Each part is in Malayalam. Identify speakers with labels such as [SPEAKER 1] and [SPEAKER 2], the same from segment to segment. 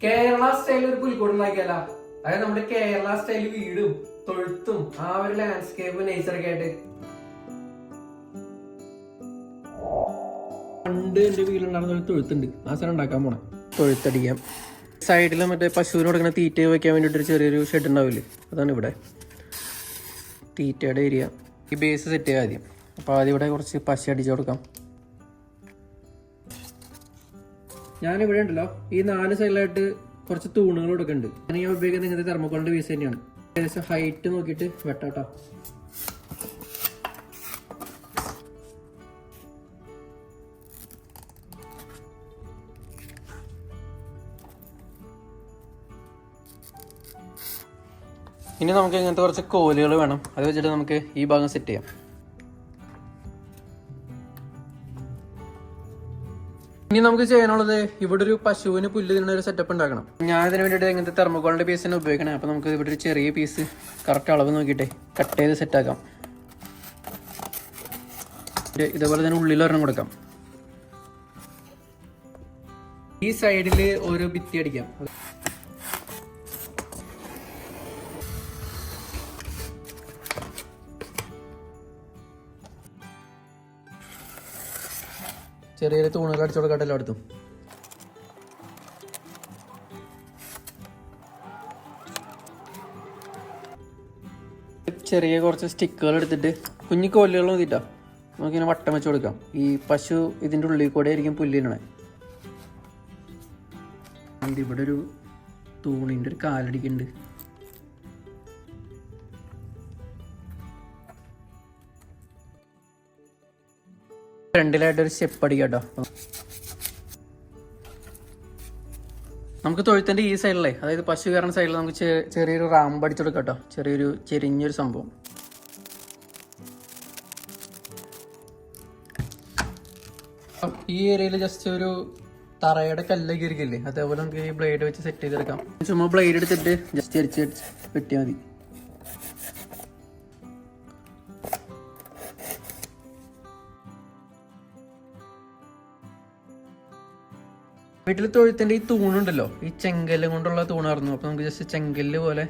[SPEAKER 1] കേരള സ്റ്റൈലിൽ ഒരു പുൽക്കൂട് ഉണ്ടാക്കിയല്ല. അതായത് നമ്മുടെ കേരള സ്റ്റൈൽ വീടും തൊഴുത്തും ആ ഒരു ലാൻഡ്സ്കേപ്പ് നേച്ചറൊക്കെ ആയിട്ട്. പണ്ട് എന്റെ വീട്ടിലുണ്ടായിരുന്ന ഒരു തൊഴുത്തുണ്ട്, ആ സ്ഥലം ഉണ്ടാക്കാൻ പോണേ. തൊഴുത്തടിക്കാം. സൈഡിൽ മറ്റേ പശുവിന് കൊടുക്കുന്ന തീറ്റ വയ്ക്കാൻ വേണ്ടിയിട്ട് ചെറിയൊരു ഷെഡ് ഉണ്ടാവില്ലേ, അതാണ് ഇവിടെ തീറ്റയുടെ ഏരിയ. ഈ ബേസ് സെറ്റ് ചെയ്യാം ആദ്യം. അപ്പോൾ ആദ്യം ഇവിടെ കുറച്ച് പശ അടിച്ചു കൊടുക്കാം. ഞാനിവിടെ ഉണ്ടല്ലോ ഈ 4 സൈഡിലായിട്ട് കുറച്ച് തൂണുകൾ കൊടുക്കുന്നുണ്ട്. ഞാൻ ഉപയോഗിക്കുന്നത് ഇങ്ങനത്തെ തെർമോക്കോളിന്റെ പീസ് തന്നെയാണ്. ഏകദേശം ഹൈറ്റ് നോക്കിയിട്ട് വെട്ടാട്ടോ. ഇനി നമുക്ക് ഇങ്ങനത്തെ കുറച്ച് കോലുകൾ വേണം. അത് വെച്ചിട്ട് നമുക്ക് ഈ ഭാഗം സെറ്റ് ചെയ്യാം. ഇനി നമുക്ക് ചെയ്യാനുള്ളത് ഇവിടെ ഒരു പശുവിന് പുല്ല് തിന്നുന്ന ഒരു സെറ്റപ്പ് ഉണ്ടാക്കണം. ഞാൻ ഇതിന് വേണ്ടിയിട്ട് ഇങ്ങനത്തെ തെർമോക്കോളിന്റെ പീസ് തന്നെ ഉപയോഗിക്കണം. അപ്പോൾ നമുക്ക് ഇവിടെ ഒരു ചെറിയ പീസ് കറക്റ്റ് അളവ് നോക്കിയിട്ടേ കട്ട് ചെയ്ത് സെറ്റാക്കാം. ഇതേപോലെ തന്നെ ഉള്ളിൽ ഒരെണ്ണം കൊടുക്കാം. ഈ സൈഡിൽ ഓരോ ഭിത്തി അടിക്കാം. ചെറിയ തൂണുകൾ അടിച്ചു കൊടുക്കട്ടെ എല്ലായിടത്തും. ചെറിയ കുറച്ച് സ്റ്റിക്കുകൾ എടുത്തിട്ട് കുഞ്ഞു കോലുകൾ മതിട്ടാ നമുക്കിങ്ങനെ വട്ടം വെച്ച് കൊടുക്കാം. ഈ പശു ഇതിൻ്റെ ഉള്ളിൽ കൂടെ ആയിരിക്കും പുല്ലിനണേ. ഇവിടെ ഒരു തൂണിൻ്റെ ഒരു കാലടിക്കുന്നുണ്ട്. ഫ്രണ്ടിലായിട്ടൊരു സ്റ്റെപ്പ് അടിക്കാട്ടോ. നമുക്ക് തൊഴുത്തിൻ്റെ ഈ സൈഡിലേ, അതായത് പശു കയറുന്ന സൈഡിൽ നമുക്ക് ചെറിയൊരു റാമ്പ് അടിച്ചെടുക്കാം കേട്ടോ. ചെറിയൊരു ചെരിഞ്ഞൊരു സംഭവം. ഈ ഏരിയയിൽ ജസ്റ്റ് ഒരു തറയുടെ കല്ലൊക്കെ ഇരിക്കില്ലേ, അതേപോലെ നമുക്ക് ഈ ബ്ലേഡ് വെച്ച് സെറ്റ് ചെയ്തെടുക്കാം. ചുമ്മാ ബ്ലേഡ് എടുത്തിട്ട് ജസ്റ്റ് അരിച്ച് വെട്ടിയാൽ മതി. വീട്ടിൽ തൊഴുത്തിൻ്റെ ഈ തൂണുണ്ടല്ലോ, ഈ ചെങ്കല്ല് കൊണ്ടുള്ള തൂണായിരുന്നു. അപ്പോൾ നമുക്ക് ജസ്റ്റ് ചെങ്കല്ല് പോലെ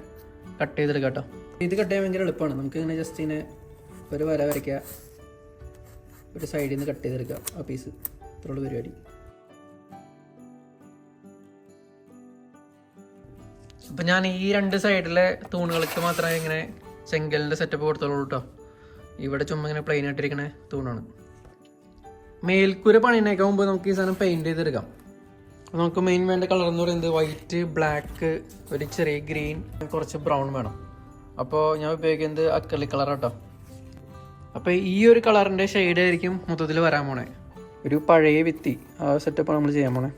[SPEAKER 1] കട്ട് ചെയ്തെടുക്കാം കേട്ടോ. ഇത് കട്ട് ചെയ്യാൻ ഭയങ്കര എളുപ്പമാണ്. നമുക്ക് ഇങ്ങനെ ജസ്റ്റ് ഇങ്ങനെ ഒരു വര വരയ്ക്കുക, ഒരു സൈഡിൽ നിന്ന് കട്ട് ചെയ്തെടുക്കുക ആ പീസ്. ഇത്രയുള്ള പരിപാടി. അപ്പം ഞാൻ ഈ 2 സൈഡിലെ തൂണുകൾക്ക് മാത്രമേ ഇങ്ങനെ ചെങ്കലിൻ്റെ സെറ്റപ്പ് കൊടുത്തോളൂ കേട്ടോ. ഇവിടെ ചുമ്മാ ഇങ്ങനെ പ്ലെയിൻ ആയിട്ടിരിക്കണ തൂണാണ്. മേൽക്കൂര പണിനേക്കാൻ മുമ്പ് നമുക്ക് ഈ സാധനം പെയിൻറ് ചെയ്തെടുക്കാം. നമുക്ക് മെയിൻ വേണ്ട കളർ എന്ന് പറയുന്നത് വൈറ്റ്, ബ്ലാക്ക്, ഒരു ചെറിയ ഗ്രീൻ, കുറച്ച് ബ്രൗൺ വേണം. അപ്പോൾ ഞാൻ ഉപയോഗിക്കുന്നത് അക്രലിക് കളർ കേട്ടോ. അപ്പോൾ ഈ ഒരു കളറിൻ്റെ ഷെയ്ഡ് ആയിരിക്കും മൊത്തത്തിൽ വരാൻ പോണേ. ഒരു പഴയ ഭിത്തി ആ സെറ്റപ്പാണ് നമ്മൾ ചെയ്യാൻ പോണേ.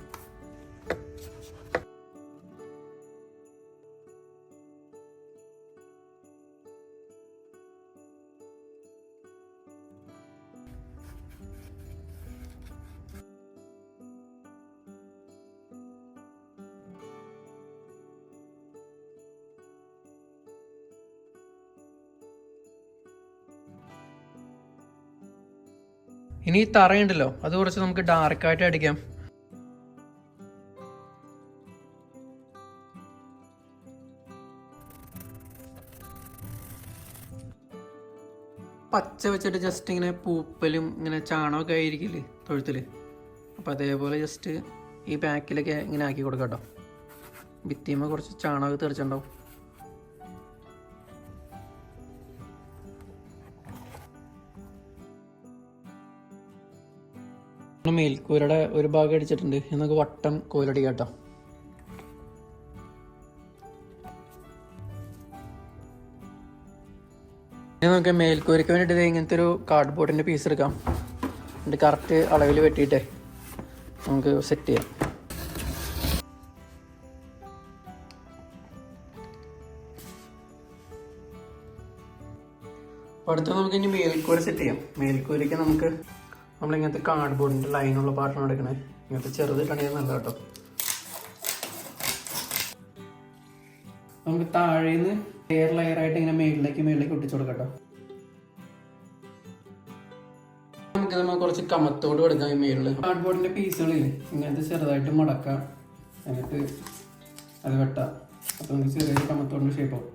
[SPEAKER 1] ഇനി ഈ തറയുണ്ടല്ലോ, അത് കുറച്ച് നമുക്ക് ഡാർക്കായിട്ട് അടിക്കാം. പച്ച വെച്ചിട്ട് ജസ്റ്റ് ഇങ്ങനെ പൂപ്പലും ഇങ്ങനെ ചാണകമൊക്കെ ആയിരിക്കില്ലേ തൊഴുത്തിൽ. അപ്പോൾ അതേപോലെ ജസ്റ്റ് ഈ ബാക്കിലൊക്കെ ഇങ്ങനെ ആക്കി കൊടുക്കാം കേട്ടോ. ഭിത്തിയുമ്പോൾ കുറച്ച് ചാണകം തെറിച്ചുണ്ടാവും. മേൽക്കൂരയുടെ ഒരു ഭാഗം അടിച്ചിട്ടുണ്ട്. നമുക്ക് വട്ടം കോലടി കേട്ടോ. നമുക്ക് മേൽക്കൂരയ്ക്ക് വേണ്ടിയിട്ട് ഇങ്ങനത്തെ ഒരു കാർഡ്ബോർഡിൻ്റെ പീസ് എടുക്കാം. എന്നിട്ട് കറക്റ്റ് അളവിൽ വെട്ടിയിട്ടേ നമുക്ക് സെറ്റ് ചെയ്യാം. അപ്പോൾ അടുത്ത നമുക്ക് ഇനി മേൽക്കൂര സെറ്റ് ചെയ്യാം. മേൽക്കൂരയ്ക്ക് നമ്മളിങ്ങനത്തെ കാർഡ്ബോർഡിൻ്റെ ലൈനുള്ള പാർട്ടാണ് എടുക്കണേ. ഇങ്ങനത്തെ ചെറുതിട്ടാണെങ്കിൽ നല്ല കേട്ടോ. നമുക്ക് താഴേന്ന് ലെയറായിട്ട് ഇങ്ങനെ മേളിലേക്ക് ഒട്ടിച്ചു കൊടുക്കാം കേട്ടോ. നമുക്ക് നമ്മൾ കുറച്ച് കമത്തോട് കൊടുക്കാം. ഈ മേളിൽ കാർഡ്ബോർഡിൻ്റെ പീസുകളില്ലേ ഇങ്ങനത്തെ ചെറുതായിട്ട് മടക്കാം. എന്നിട്ട് അത് വെട്ടാം. അപ്പോൾ നമുക്ക് ചെറിയൊരു കമത്തോടിൻ്റെ ഷേപ്പാവും.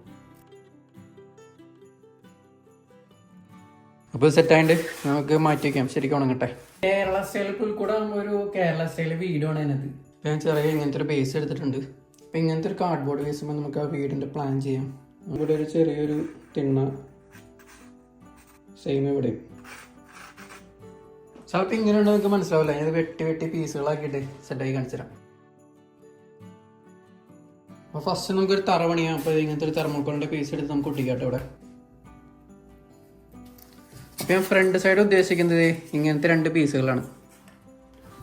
[SPEAKER 1] അപ്പോൾ സെറ്റായിട്ട് നമുക്ക് മാറ്റി വയ്ക്കാം, ശരിക്കും ഉണങ്ങട്ടെ. കേരള സ്റ്റൈൽ പുൽക്കൂട ആകുമ്പോൾ ഒരു കേരള സ്റ്റൈൽ വീടാണ് അതിനകത്ത്. അപ്പോൾ ഞാൻ ചെറിയ ഇങ്ങനത്തെ ഒരു ബേസ് എടുത്തിട്ടുണ്ട്. അപ്പോൾ ഇങ്ങനത്തെ ഒരു കാർഡ്ബോർഡ് ബേസുമ്പോൾ നമുക്ക് ആ വീടിൻ്റെ പ്ലാൻ ചെയ്യാം. ഇവിടെ ഒരു ചെറിയൊരു തിണ്ണ സെയിം ഇവിടെയും. ചിലപ്പോൾ ഇങ്ങനെ ഉണ്ടോ നിങ്ങൾക്ക് മനസ്സിലാവില്ല. ഞാൻ വെട്ടി വെട്ടി പീസുകളാക്കിയിട്ട് സെറ്റായി കാണിച്ചു തരാം. അപ്പോൾ ഫസ്റ്റ് നമുക്കൊരു തറ പണിയാം. അപ്പോൾ ഇങ്ങനത്തെ ഒരു തെർമോക്കോളിൻ്റെ പീസ് എടുത്ത് നമുക്ക് ഒട്ടിക്കാട്ടെ ഇവിടെ. അപ്പോൾ ഞാൻ ഫ്രണ്ട് സൈഡ് ഉദ്ദേശിക്കുന്നത് ഇങ്ങനത്തെ 2 പീസുകളാണ്.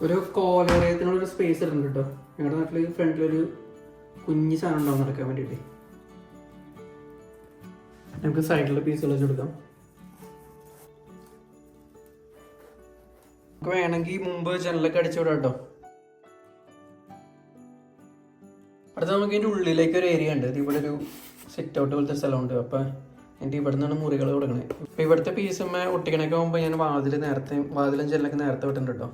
[SPEAKER 1] ഒരു കോലറയത്തിനുള്ളൊരു സ്പേസ് ഇടുന്നുണ്ട് കേട്ടോ. ഞങ്ങളുടെ നാട്ടിൽ ഫ്രണ്ടിലൊരു കുഞ്ഞ് സാധനം ഉണ്ടാവും നടക്കാൻ വേണ്ടിയിട്ട്. നമുക്ക് സൈഡിലുള്ള പീസുകൾ വെച്ച് കൊടുക്കാം. നമുക്ക് വേണമെങ്കിൽ മുമ്പ് ജനലൊക്കെ അടിച്ചു വിടാം കേട്ടോ. അടുത്ത നമുക്ക് ഇതിൻ്റെ ഉള്ളിലേക്ക് ഒരു ഏരിയ ഉണ്ട്. ഇവിടെ ഒരു സിറ്റ് ഔട്ട് പോലത്തെ സ്ഥലമുണ്ട്. അപ്പം എൻ്റെ ഇവിടെ നിന്നാണ് മുറികൾ കൊടുക്കണേ. അപ്പോൾ ഇവിടുത്തെ പീസുമ്മ ഒട്ടിക്കണൊക്കെ ആകുമ്പോൾ ഞാൻ വാതിലും ജനലൊക്കെ നേരത്തെ വിട്ടിട്ടുണ്ട് കേട്ടോ.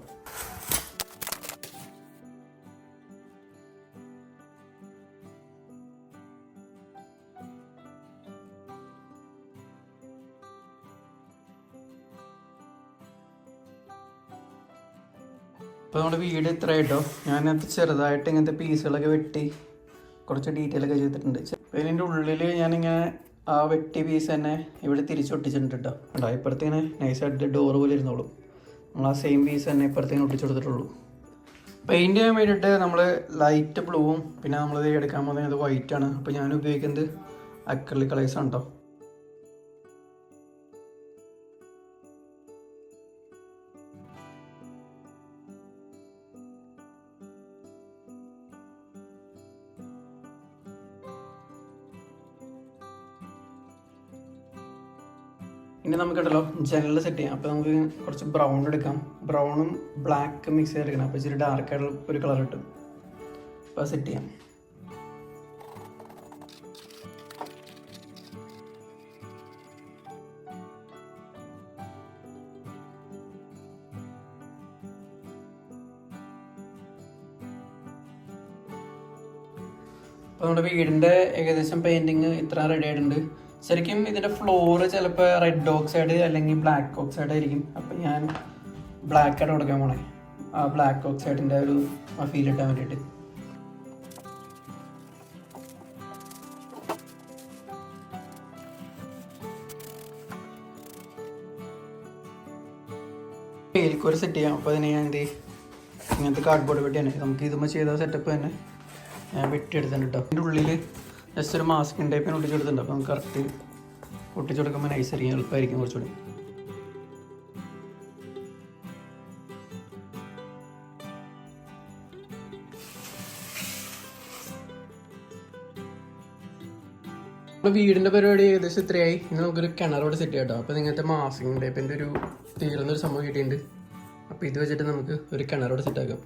[SPEAKER 1] അപ്പോൾ നമ്മുടെ വീട് ഇത്രയായിട്ടോ. ഞാനത് ചെറുതായിട്ട് ഇങ്ങനത്തെ പീസുകളൊക്കെ വെട്ടി കുറച്ച് ഡീറ്റെയിൽ ഒക്കെ ചെയ്തിട്ടുണ്ട്. അപ്പോൾ ഇതിൻ്റെ ഉള്ളിൽ ഞാനിങ്ങനെ ആ വെട്ടി പീസ് തന്നെ ഇവിടെ തിരിച്ചൊട്ടിച്ചിട്ടുണ്ട് കേട്ടോ. കേട്ടോ ഇപ്പുറത്തേനെ നൈസായിട്ട് ഡോറ് പോലെ ഇരുന്നോളും. നമ്മൾ ആ സെയിം പീസ് തന്നെ ഇപ്പുറത്തേന് ഒട്ടിച്ചു കൊടുത്തിട്ടുള്ളൂ. പെയിൻറ്റ് ചെയ്യാൻ വേണ്ടിയിട്ട് നമ്മൾ ലൈറ്റ് ബ്ലൂവും പിന്നെ നമ്മളിത് എടുക്കാൻ പോകുന്നത് വൈറ്റാണ്. അപ്പോൾ ഞാൻ ഉപയോഗിക്കുന്നത് അക്രിലിക് കളേഴ്സാണ് കേട്ടോ. ഇനി നമുക്കുണ്ടല്ലോ ജനൽ സെറ്റ് ചെയ്യാം. അപ്പോൾ നമുക്ക് കുറച്ച് ബ്രൗൺ എടുക്കാം. ബ്രൗണും ബ്ലാക്കും മിക്സ് ചെയ്തെടുക്കണം. അപ്പോൾ ഇച്ചിരി ഡാർക്കായിട്ടുള്ള ഒരു കളർ കിട്ടും. അപ്പോൾ സെറ്റ് ചെയ്യാം. അപ്പോൾ നമ്മുടെ വീടിൻ്റെ ഏകദേശം പെയിൻറ്റിങ് ഇത്ര റെഡി ആയിട്ടുണ്ട്. ശരിക്കും ഇതിൻ്റെ ഫ്ലോറ് ചിലപ്പോൾ റെഡ് ഓക്സൈഡ് അല്ലെങ്കിൽ ബ്ലാക്ക് ഓക്സൈഡ് ആയിരിക്കും. അപ്പം ഞാൻ ബ്ലാക്ക് ആയിട്ട് കൊടുക്കാൻ പോണേ. ആ ബ്ലാക്ക് ഓക്സൈഡിൻ്റെ ഒരു ഫീൽ കിട്ടാൻ വേണ്ടിയിട്ട്. പേലിക്കൂര സെറ്റ് ചെയ്യാം. അപ്പോൾ അതിനെ ഞാൻ ഇങ്ങനത്തെ കാർഡ്ബോർഡ് വെട്ടിയാണ് നമുക്ക് ഇതുമ്പോൾ ചെയ്ത സെറ്റപ്പ് തന്നെ ഞാൻ വെട്ടിയെടുത്തിട്ടുണ്ട് കേട്ടോ. അതിൻ്റെ ഉള്ളിൽ ജസ്റ്റ് ഒരു മാസ്കിൻ ടൈപ്പിന് ഒട്ടിച്ചെടുത്തിട്ടുണ്ട്. അപ്പോൾ നമുക്ക് കറക്റ്റ് ഒട്ടിച്ചെടുക്കുമ്പോൾ നൈസായിരിക്കും, എളുപ്പമായിരിക്കും കുറച്ചുകൂടി. നമ്മുടെ വീടിൻ്റെ പരിപാടി ഏകദേശം ഇത്രയായി. ഇനി നമുക്കൊരു കിണറോട് സെറ്റ് ചെയ്യാം കേട്ടോ. അപ്പോൾ ഇങ്ങനത്തെ മാസ്കിൻ ടൈപ്പിൻ്റെ ഒരു തീർന്നൊരു സംഭവം കിട്ടിയിട്ടുണ്ട്. അപ്പോൾ ഇത് വെച്ചിട്ട് നമുക്ക് ഒരു കിണറോട് സെറ്റാക്കാം.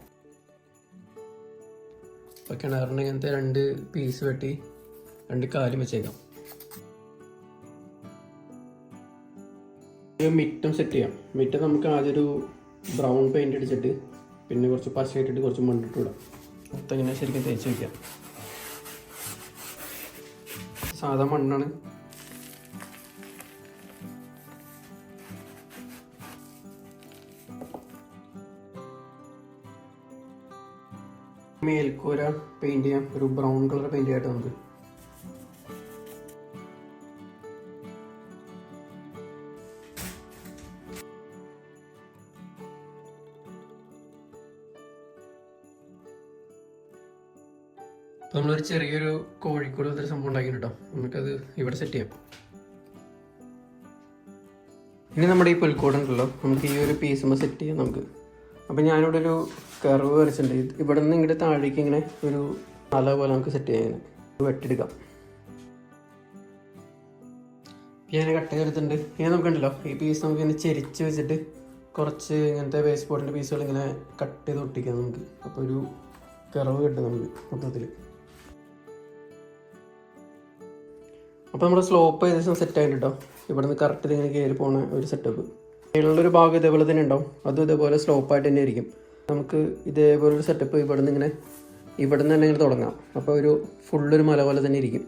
[SPEAKER 1] അപ്പോൾ കിണറിൻ്റെ ഇങ്ങനത്തെ 2 പീസ് വെട്ടി 2 കാലും വെച്ചേക്കാം. മിറ്റും സെറ്റ് ചെയ്യാം. മിറ്റ് നമുക്ക് ആദ്യം ഒരു ബ്രൗൺ പെയിൻറ്റ് അടിച്ചിട്ട് പിന്നെ കുറച്ച് പശ ഇട്ടിട്ട് കുറച്ച് മണ്ണിട്ട് വിടാം. മൊത്തം ഇങ്ങനെ ശരിക്കും തേച്ച് വയ്ക്കാം. സാധാ മണ്ണാണ്. മേൽക്കൂര പെയിൻറ്റ് ചെയ്യാം. ഒരു ബ്രൗൺ കളർ പെയിൻറ്റ് ചെയ്യായിട്ട് നമുക്ക്. അപ്പോൾ നമ്മളൊരു ചെറിയൊരു കോഴിക്കോട് പോലത്തെ സംഭവം ഉണ്ടാക്കിയിട്ടോ. നമുക്കത് ഇവിടെ സെറ്റ് ചെയ്യാം. ഇനി നമ്മുടെ ഈ പുൽക്കൂടുണ്ടല്ലോ നമുക്ക് ഈ ഒരു പീസുമ്പോൾ സെറ്റ് ചെയ്യാം നമുക്ക്. അപ്പോൾ ഞാനിവിടെ ഒരു കർവ് വരച്ചിട്ടുണ്ട്. ഇവിടെ നിന്ന് ഇങ്ങോട്ട് താഴേക്ക് ഇങ്ങനെ ഒരു തല പോലെ നമുക്ക് സെറ്റ് ചെയ്യാൻ വെട്ടിയെടുക്കാം. ഞാൻ കട്ട് ചെയ്തെടുത്തിട്ടുണ്ട്. ഇനി നമുക്കുണ്ടല്ലോ ഈ പീസ് നമുക്ക് ഇങ്ങനെ ചെരിച്ച് വെച്ചിട്ട് കുറച്ച് ഇങ്ങനത്തെ വേസ്റ്റ് ബോർഡിൻ്റെ പീസുകൾ ഇങ്ങനെ കട്ട് ചെയ്ത് ഒട്ടിക്കാം നമുക്ക്. അപ്പോൾ ഒരു കർവ് കിട്ടും നമുക്ക് മൊത്തത്തിൽ. അപ്പോൾ നമ്മുടെ സ്ലോപ്പ് ഏകദേശം സെറ്റ് ആയിട്ട് കേട്ടോ. ഇവിടെ നിന്ന് കറക്റ്റ് ഇതിങ്ങനെ കയറി പോകുന്ന ഒരു സെറ്റപ്പ്. ഉള്ളൊരു ഭാഗം ഇതേപോലെ തന്നെ ഉണ്ടാവും. അതും ഇതേപോലെ സ്ലോപ്പായിട്ട് തന്നെ ആയിരിക്കും. നമുക്ക് ഇതേപോലൊരു സെറ്റപ്പ് ഇവിടെ നിന്ന് ഇങ്ങനെ ഇവിടെ നിന്ന് തന്നെ ഇങ്ങനെ തുടങ്ങാം. അപ്പോൾ ഒരു ഫുള്ളൊരു മല പോലെ തന്നെ ഇരിക്കും.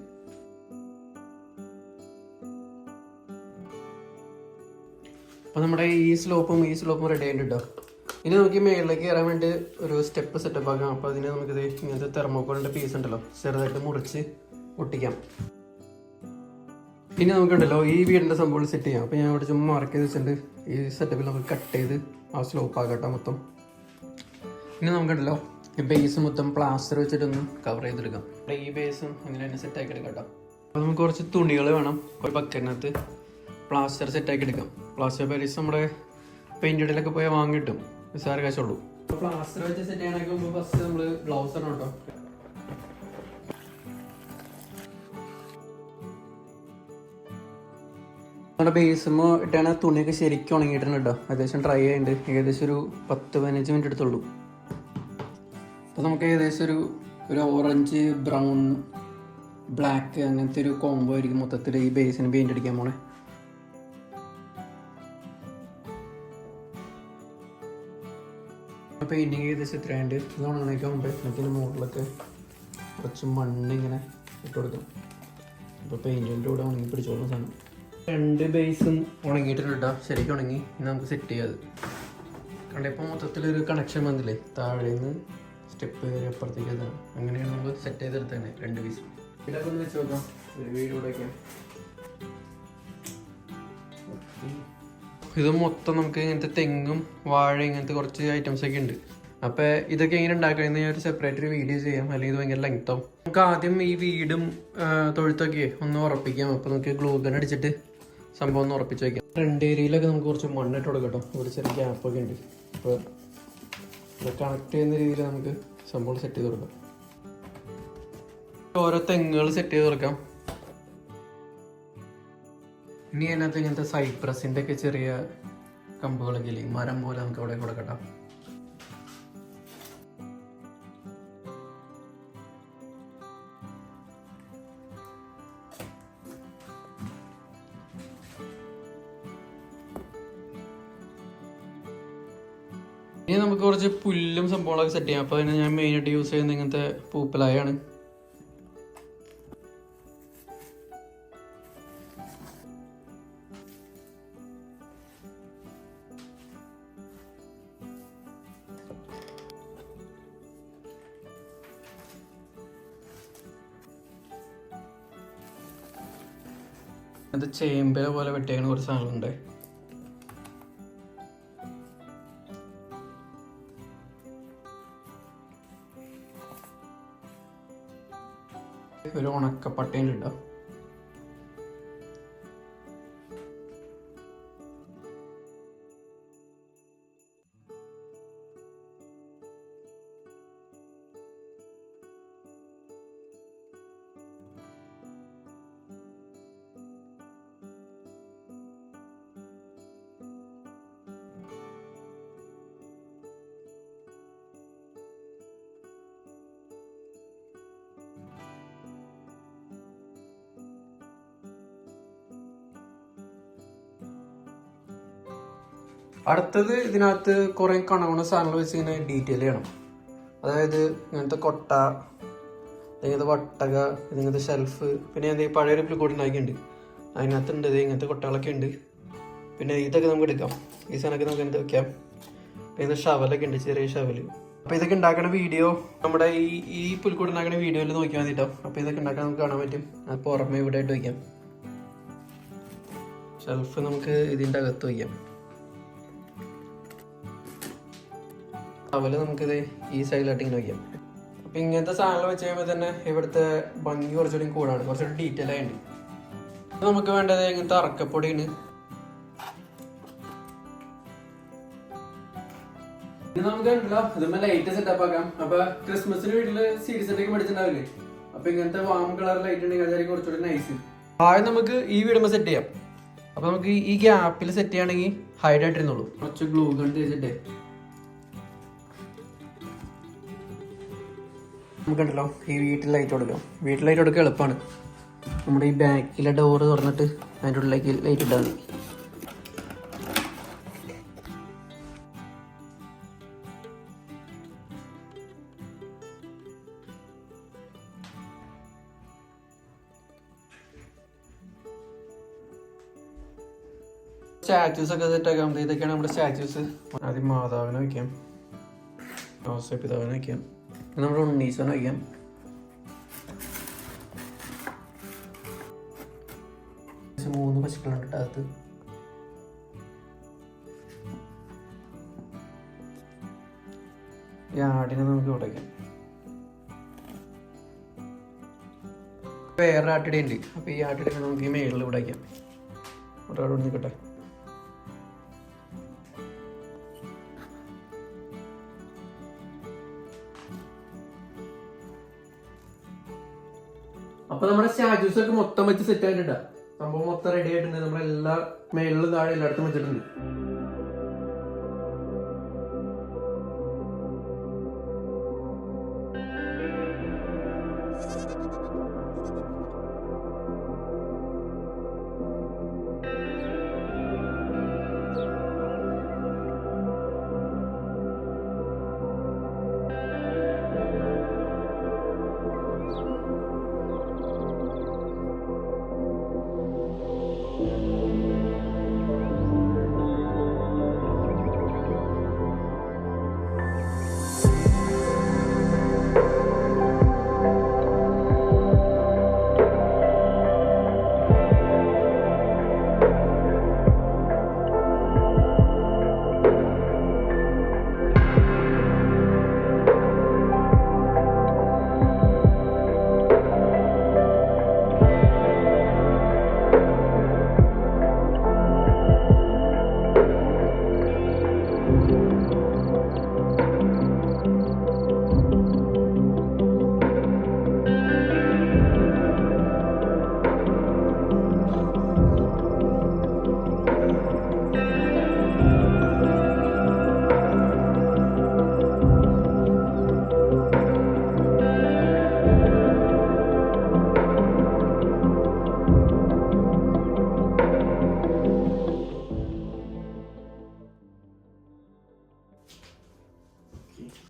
[SPEAKER 1] അപ്പോൾ നമ്മുടെ ഈ സ്ലോപ്പും റെഡി ആയിട്ട് കേട്ടോ. ഇനി നമുക്ക് മേളിലേക്ക് കയറാൻ വേണ്ടി ഒരു സ്റ്റെപ്പ് സെറ്റപ്പ് ആക്കാം. അപ്പോൾ അതിന് നമുക്കിത് ഇങ്ങനത്തെ തെർമോക്കോളിൻ്റെ പീസ് ഉണ്ടല്ലോ, ചെറുതായിട്ട് മുറിച്ച് ഒട്ടിക്കാം. ഇനി നമുക്കുണ്ടല്ലോ ഈ വീടിൻ്റെ സംഭവം സെറ്റ് ചെയ്യാം. അപ്പോൾ ഞാൻ ഇവിടെ ചുമ്മാ മാർക്ക് ചെയ്ത് വെച്ചിട്ടുണ്ട്. ഈ സെറ്റപ്പിൽ നമുക്ക് കട്ട് ചെയ്ത് ആ സ്ലോപ്പ് ആകട്ടെ മൊത്തം. ഇനി നമുക്കുണ്ടല്ലോ ഈ ബേസ് മൊത്തം പ്ലാസ്റ്റർ വെച്ചിട്ടൊന്ന് കവർ ചെയ്തെടുക്കാം. ഈ ബേസും അങ്ങനെ തന്നെ സെറ്റാക്കി എടുക്കാം കേട്ടോ. അപ്പോൾ നമുക്ക് കുറച്ച് തുണികൾ വേണം. ഒരു ബക്കറ്റിനകത്ത് പ്ലാസ്റ്റർ സെറ്റാക്കി എടുക്കാം. പ്ലാസ്റ്റർ പാരീസ് നമ്മുടെ പെയിൻ്റ് ഇടയിലൊക്കെ പോയാൽ വാങ്ങിയിട്ടും നിസ്സാര കാശുള്ളൂ. അപ്പോൾ പ്ലാസ്റ്റർ വെച്ച് സെറ്റ് ചെയ്യണമെങ്കിൽ മുമ്പ് ഫസ്റ്റ് നമ്മൾ ഗ്ലൗസ് ഇടണം കേട്ടോ. നമ്മുടെ ബേസുമ്പോൾ ഇട്ടാണ് തുണിയൊക്കെ ശരിക്കും ഉണങ്ങിയിട്ടുണ്ട് കേട്ടോ. ഏകദേശം ഡ്രൈ ആയിട്ടുണ്ട്. ഏകദേശം ഒരു 10-15 മിനിറ്റ് എടുത്തുള്ളൂ. അപ്പോൾ നമുക്ക് ഏകദേശം ഒരു ഓറഞ്ച്, ബ്രൗൺ, ബ്ലാക്ക് അങ്ങനത്തെ ഒരു കോംബോ ആയിരിക്കും മൊത്തത്തിൽ ഈ ബേസിന് പെയിൻ്റ് അടിക്കാൻ പോണേ. പെയിൻറ്റിങ് ഏകദേശം എത്രയുണ്ട്. ഇത് ഉണങ്ങണേക്കാൻ മുമ്പേ നമുക്കിതിന് മുകളിലൊക്കെ കുറച്ച് മണ്ണ് ഇങ്ങനെ ഇട്ട് കൊടുക്കാം. അപ്പോൾ പെയിൻറ്റിൻ്റെ കൂടെ ഉണങ്ങി പിടിച്ചോളുന്ന സാധനം. 2 ബേസും ഉണങ്ങിയിട്ടുണ്ട് കേട്ടോ. ശരിക്കും ഉണങ്ങി. ഇനി നമുക്ക് സെറ്റ് ചെയ്യാം. അത് കണ്ടപ്പോൾ മൊത്തത്തിലൊരു കണക്ഷൻ വന്നില്ലേ, താഴെ നിന്ന് സ്റ്റെപ്പ് കയറി അപ്പുറത്തേക്ക്. അതാണ് അങ്ങനെയാണ് നമ്മൾ സെറ്റ് ചെയ്തെടുത്ത് തന്നെ 2 പീസ്. ഇതൊക്കെ ഒന്ന് വെച്ച് നോക്കാം. ഒരു വീഡിയോടൊക്കെ ഇത് മൊത്തം നമുക്ക് ഇങ്ങനത്തെ തെങ്ങും വാഴ ഇങ്ങനത്തെ കുറച്ച് ഐറ്റംസ് ഒക്കെ ഉണ്ട്. അപ്പോൾ ഇതൊക്കെ എങ്ങനെ ഉണ്ടാക്കണമെന്ന് ഞാൻ ഒരു സെപ്പറേറ്റ് വീഡിയോ ചെയ്യാം, അല്ലെങ്കിൽ ഇത് ഭയങ്കര ലെങ്ത് ആവും. നമുക്ക് ആദ്യം ഈ വീടും തൊഴുത്തൊക്കെ ഒന്ന് ഉറപ്പിക്കാം. അപ്പോൾ നമുക്ക് ഗ്ലൂ ഗൺ അടിച്ചിട്ട് സംഭവം ഒന്ന് ഉറപ്പിച്ച് വയ്ക്കാം. ഫ്രണ്ട് ഏരിയയിലൊക്കെ നമുക്ക് കുറച്ച് മണ്ണിട്ട് കൊടുക്കട്ടോ. ഇവിടെ ചെറിയ ഗ്യാപ്പൊക്കെ ഉണ്ട്. അപ്പോൾ ഇത് കണക്ട് ചെയ്യുന്ന രീതിയിൽ നമുക്ക് സംഭവം സെറ്റ് ചെയ്ത് കൊടുക്കാം. ഓരോ തെങ്ങുകൾ സെറ്റ് ചെയ്ത് കൊടുക്കാം. ഇനി അതിനകത്ത് ഇങ്ങനത്തെ സൈപ്രസിൻ്റെ ഒക്കെ ചെറിയ കമ്പുകളൊക്കെ ഇല്ലേ, മരം പോലെ നമുക്ക് അവിടെ കൊടുക്കട്ടോ. ഇനി നമുക്ക് കുറച്ച് പുല്ലും സംഭവങ്ങളൊക്കെ സെറ്റ് ചെയ്യാം. അപ്പോൾ അതിന് ഞാൻ മെയിനായിട്ട് യൂസ് ചെയ്യുന്നത് ഇങ്ങനത്തെ പൂപ്പലായാണ്. അത് ചേമ്പല പോലെ വെട്ടിയാണ് കുറച്ച് സാധനങ്ങളുണ്ട്. ഒരു ഉണക്കപ്പട്ടയുണ്ട് കേട്ടോ. അടുത്തത് ഇതിനകത്ത് കുറേ കണവണ സാധനങ്ങൾ വെച്ച് ഇങ്ങനെ ഡീറ്റെയിൽ ചെയ്യണം. അതായത് ഇങ്ങനത്തെ കൊട്ട, ഇങ്ങനത്തെ വട്ടക, ഇങ്ങനത്തെ ഷെൽഫ്, പിന്നെ എന്തെങ്കിലും പഴയൊരു പ്ലിക്കോട്ട് ഉണ്ടാക്കിയിട്ടുണ്ട്, അതിനകത്തുണ്ട് ഇങ്ങനത്തെ കൊട്ടകളൊക്കെ ഉണ്ട്. പിന്നെ ഇതൊക്കെ നമുക്ക് എടുക്കാം. ഈ സാധനമൊക്കെ നമുക്ക് എന്ത് വയ്ക്കാം. പിന്നെ ഷവലൊക്കെ ഉണ്ട്, ചെറിയ ഷവൽ. അപ്പോൾ ഇതൊക്കെ ഉണ്ടാക്കുന്ന വീഡിയോ നമ്മുടെ ഈ പുൽക്കൂട് ഉണ്ടാക്കുന്ന വീഡിയോയിൽ നോക്കിയാൽ മതിട്ടോ. അപ്പോൾ ഇതൊക്കെ ഉണ്ടാക്കാൻ നമുക്ക് കാണാൻ പറ്റും. അത് പുറമെ ഇവിടെ ആയിട്ട് വയ്ക്കാം. ഷെൽഫ് നമുക്ക് ഇതിൻ്റെ അകത്ത് വയ്ക്കാം. അവല് നമുക്കിത് ഈ സൈഡിലായിട്ട് ഇങ്ങനെ വയ്ക്കാം. അപ്പം ഇങ്ങനത്തെ സാധനങ്ങൾ വെച്ച് കഴിയുമ്പോൾ തന്നെ ഇവിടുത്തെ ഭംഗി കുറച്ചുകൂടി കൂടാണ്, കുറച്ചുകൂടി ഡീറ്റെയിൽ ആയിട്ട്. നമുക്ക് വേണ്ടത് ഇങ്ങനത്തെ അറക്കപ്പൊടിയാണ്. നമുക്ക് ഇതുമ്മ ലൈറ്റ് സെറ്റപ്പ് ആക്കാം. അപ്പൊ ക്രിസ്മസിന് വീട്ടില് സീരീസ് ഒക്കെ പഠിച്ചിട്ടുണ്ടാവില്ലേ, അപ്പൊ ഇങ്ങനത്തെ വാം കളർ ലൈറ്റ് ഉണ്ടെങ്കിൽ അതായിരിക്കും കുറച്ചുകൂടി നൈസ്. ആദ്യം നമുക്ക് ഈ വീടുമ്പോ സെറ്റ് ചെയ്യാം. അപ്പൊ നമുക്ക് ഈ ഗ്യാപ്പിൽ സെറ്റ് ചെയ്യുകയാണെങ്കിൽ ഹൈഡ് ആയിട്ടിരുന്നുള്ളൂ. കുറച്ച് ഗ്ലൂ ഗൺ തേച്ചിട്ടേ നമുക്കുണ്ടല്ലോ ഈ വീട്ടിൽ ലൈറ്റ് കൊടുക്കാം. വീട്ടിൽ ലൈറ്റ് കൊടുക്കുക എളുപ്പമാണ്. നമ്മുടെ ഈ ബാക്കിലെ ഡോറ് തുറന്നിട്ട് അതിൻ്റെ ഉള്ളിലേക്ക് ലൈറ്റ് ഇട്ടാൽ മതി. സ്റ്റാച്യൂസ് ഒക്കെ സെറ്റ് ആക്കാം. ഇതൊക്കെയാണ് നമ്മുടെ സ്റ്റാച്യൂസ്. ആദ്യം മാതാവിനെ വയ്ക്കാം, പിതാവിനെ വയ്ക്കാം, നമ്മുടെ ഉണ്ണീസനെ വയ്ക്കാം. മൂന്ന് പശുക്കളുണ്ട് അകത്ത്. ഈ ആടിനെ നമുക്ക് ഇവിടെ വയ്ക്കാം. വേറെ ആട്ടിടെ ഉണ്ട്. അപ്പൊ ഈ ആട്ടിടെ നമുക്ക് ഈ മേളിൽ ഇവിടെ വയ്ക്കാം. ഒരാളോട് നിൽക്കട്ടെ. അപ്പൊ നമ്മുടെ സ്റ്റാച്യൂസ് ഒക്കെ മൊത്തം വെച്ച് സെറ്റ് ആയിട്ടാ. സംഭവം മൊത്തം റെഡി ആയിട്ടുണ്ട്. നമ്മളെല്ലാ മേളിലും താഴെ എല്ലായിടത്തും വെച്ചിട്ടുണ്ട്.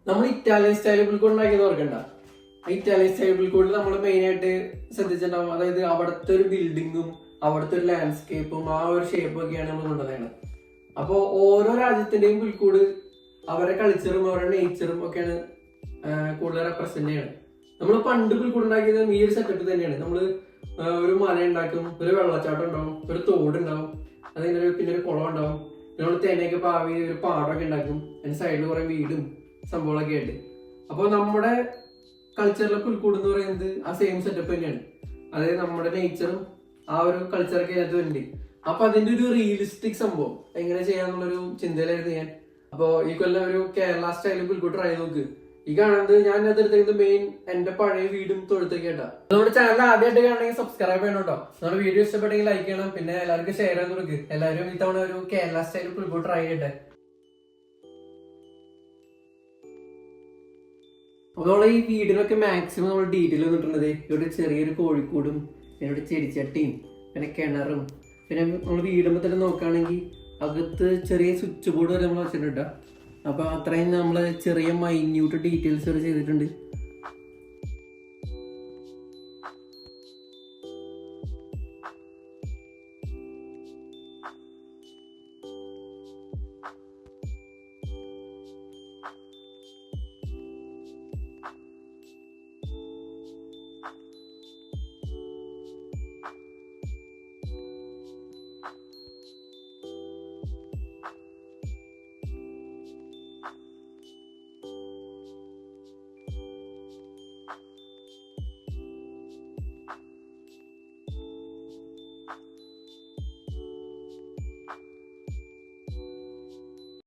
[SPEAKER 1] നമ്മൾ ഇറ്റാലിയൻ സ്റ്റൈൽ പുൽക്കൂട് ഉണ്ടാക്കിയത് ഓർക്കണ്ട. ഇറ്റാലിയൻ സ്റ്റൈൽ പുൽക്കൂടിൽ നമ്മൾ മെയിൻ ആയിട്ട് ശ്രദ്ധിച്ചിട്ടുണ്ടാവും. അതായത് അവിടുത്തെ ഒരു ബിൽഡിങ്ങും അവിടുത്തെ ഒരു ലാൻഡ്സ്കേപ്പും ആ ഒരു ഷേപ്പും ഒക്കെയാണ് നമ്മൾ കൊണ്ടുവന്നത്. അപ്പോൾ ഓരോ രാജ്യത്തിന്റെയും പുൽക്കൂട് അവരുടെ കൾച്ചറും അവരുടെ നേച്ചറും ഒക്കെയാണ് കൂടുതൽ റെപ്രസെന്റ് ചെയ്യണത്. നമ്മൾ പണ്ട് പുൽക്കൂട് ഉണ്ടാക്കിയത് ഈ ഒരു സെറ്റപ്പ് തന്നെയാണ്. നമ്മൾ ഒരു മല ഉണ്ടാക്കും, ഒരു വെള്ളച്ചാട്ടം ഉണ്ടാവും, ഒരു തോടുണ്ടാവും, അതിങ്ങനെ പിന്നെ ഒരു കുളം ഉണ്ടാവും, നമ്മൾ തേനയൊക്കെ പാവി ഒരു പാടമൊക്കെ ഉണ്ടാക്കും, അതിന്റെ സൈഡിൽ കുറെ വീടും സംഭവങ്ങളൊക്കെ ആയിട്ട്. അപ്പോൾ നമ്മുടെ കൾച്ചറിലെ പുൽക്കൂട് എന്ന് പറയുന്നത് ആ സെയിം സെറ്റപ്പ് തന്നെയാണ്. അതായത് നമ്മുടെ നേച്ചറും ആ ഒരു കൾച്ചറൊക്കെ അതിനകത്ത് വരുന്നുണ്ട്. അപ്പൊ അതിന്റെ ഒരു റിയലിസ്റ്റിക് സംഭവം എങ്ങനെ ചെയ്യാന്നുള്ളൊരു ചിന്തയിലായിരുന്നു ഞാൻ. അപ്പോൾ ഈ കൊല്ലം ഒരു കേരള സ്റ്റൈലിൽ പുൽക്കൂട് ട്രൈ നോക്ക്. ഈ കാണുന്നത് ഞാൻ അതെടുത്തേക്കുന്നത് മെയിൻ എന്റെ പഴയ വീടും തൊഴുത്തൊക്കെ ആയിട്ടാ. നമ്മുടെ ചാനൽ ആദ്യമായിട്ട് കാണണമെങ്കിൽ സബ്സ്ക്രൈബ് ചെയ്യണം കേട്ടോ. നമ്മുടെ വീഡിയോ ഇഷ്ടപ്പെട്ടെങ്കിൽ ലൈക്ക് ചെയ്യണം. പിന്നെ എല്ലാവർക്കും ഷെയർ ചെയ്ത് കൊടുക്ക്. എല്ലാവരും ഇത്തവണ ഒരു കേരള സ്റ്റൈലിൽ പുൽക്കൂട് ട്രൈ ചെയ്യട്ടെ. അപ്പോൾ നമ്മൾ ഈ വീടിനൊക്കെ മാക്സിമം നമ്മൾ ഡീറ്റെയിൽ വന്നിട്ടുള്ളത് ഇവിടെ ചെറിയൊരു കോഴിക്കോടും പിന്നെ ഇവിടെ ചെടിച്ചട്ടിയും പിന്നെ കിണറും പിന്നെ നമ്മൾ വീടുമ്പോൾ തന്നെ നോക്കുകയാണെങ്കിൽ അകത്ത് ചെറിയ സ്വിച്ച് ബോർഡ് വരെ നമ്മൾ വെച്ചിട്ടുണ്ട്. അപ്പോൾ അത്രയും നമ്മൾ ചെറിയ മൈന്യൂട്ട് ഡീറ്റെയിൽസ് വരെ ചെയ്തിട്ടുണ്ട്.